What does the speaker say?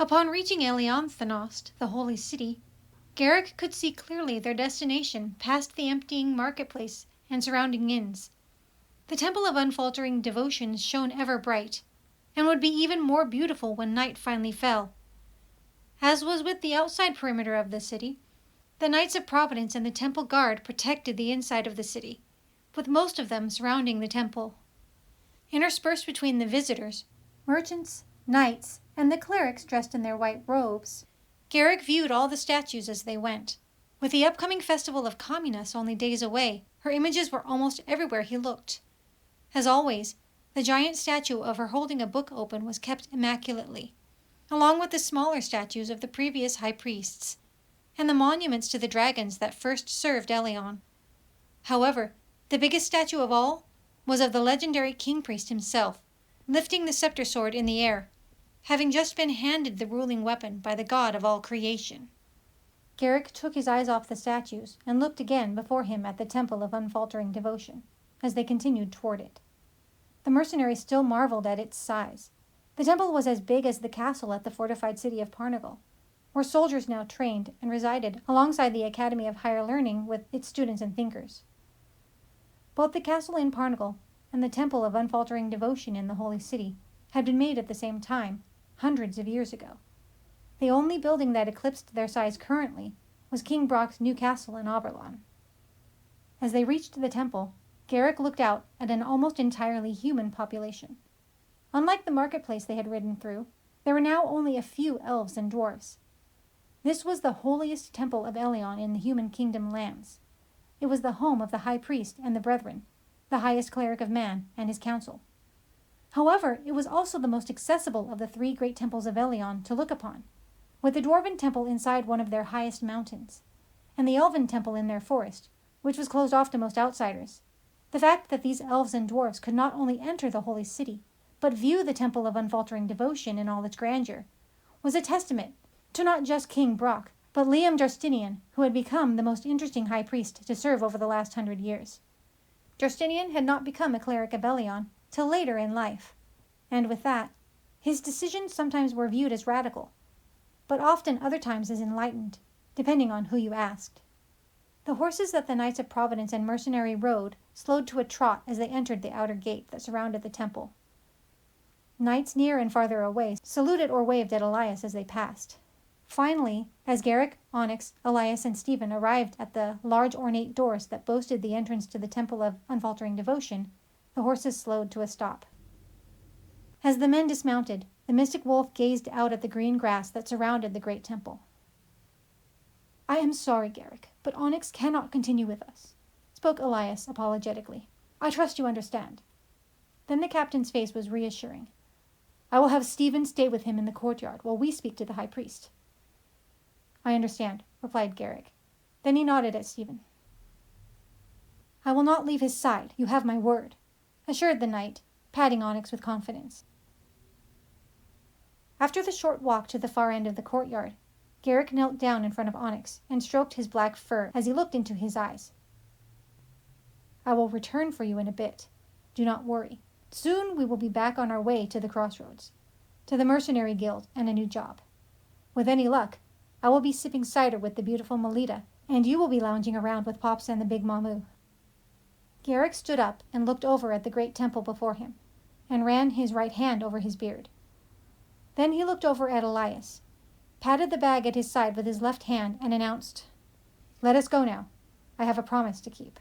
Upon reaching Elianthenost, the holy city, Garrick could see clearly their destination past the emptying marketplace and surrounding inns. The temple of unfaltering devotion shone ever bright, and would be even more beautiful when night finally fell. As was with the outside perimeter of the city, the Knights of Providence and the temple guard protected the inside of the city, with most of them surrounding the temple. Interspersed between the visitors, merchants, knights, and the clerics dressed in their white robes, Garrick viewed all the statues as they went. With the upcoming festival of Communis only days away, her images were almost everywhere he looked. As always, the giant statue of her holding a book open was kept immaculately, along with the smaller statues of the previous high priests, and the monuments to the dragons that first served Elion. However, the biggest statue of all was of the legendary king priest himself, lifting the scepter sword in the air, having just been handed the ruling weapon by the god of all creation. Garrick took his eyes off the statues and looked again before him at the temple of unfaltering devotion, as they continued toward it. The mercenary still marveled at its size. The temple was as big as the castle at the fortified city of Parnagal, where soldiers now trained and resided alongside the Academy of Higher Learning with its students and thinkers. Both the castle in Parnagal and the temple of unfaltering devotion in the holy city had been made at the same time, hundreds of years ago. The only building that eclipsed their size currently was King Brock's new castle in Oberlon. As they reached the temple, Garrick looked out at an almost entirely human population. Unlike the marketplace they had ridden through, there were now only a few elves and dwarves. This was the holiest temple of Elion in the human kingdom lands. It was the home of the high priest and the brethren, the highest cleric of man and his council. However, it was also the most accessible of the three great temples of Elion to look upon, with the dwarven temple inside one of their highest mountains, and the elven temple in their forest, which was closed off to most outsiders. The fact that these elves and dwarves could not only enter the holy city, but view the temple of unfaltering devotion in all its grandeur, was a testament to not just King Brock, but Liam Justinian, who had become the most interesting high priest to serve over the last 100 years. Justinian had not become a cleric of Elion till later in life, and with that, his decisions sometimes were viewed as radical, but often other times as enlightened, depending on who you asked. The horses that the Knights of Providence and Mercenary rode slowed to a trot as they entered the outer gate that surrounded the temple. Knights near and farther away saluted or waved at Elias as they passed. Finally, as Garrick, Onyx, Elias, and Stephen arrived at the large ornate doors that boasted the entrance to the Temple of Unfaltering Devotion, the horses slowed to a stop. As the men dismounted, the mystic wolf gazed out at the green grass that surrounded the great temple. "I am sorry, Garrick, but Onyx cannot continue with us," spoke Elias apologetically. "I trust you understand." Then the captain's face was reassuring. "I will have Stephen stay with him in the courtyard while we speak to the high priest." "I understand," replied Garrick. Then he nodded at Stephen. "I will not leave his side, you have my word," assured the knight, patting Onyx with confidence. After the short walk to the far end of the courtyard, Garrick knelt down in front of Onyx and stroked his black fur as he looked into his eyes. "I will return for you in a bit. Do not worry. Soon we will be back on our way to the crossroads, to the Mercenary Guild and a new job. With any luck, I will be sipping cider with the beautiful Melita, and you will be lounging around with Pops and the big Mamu." Garrick stood up and looked over at the great temple before him, and ran his right hand over his beard. Then he looked over at Elias, patted the bag at his side with his left hand, and announced, "Let us go now. I have a promise to keep."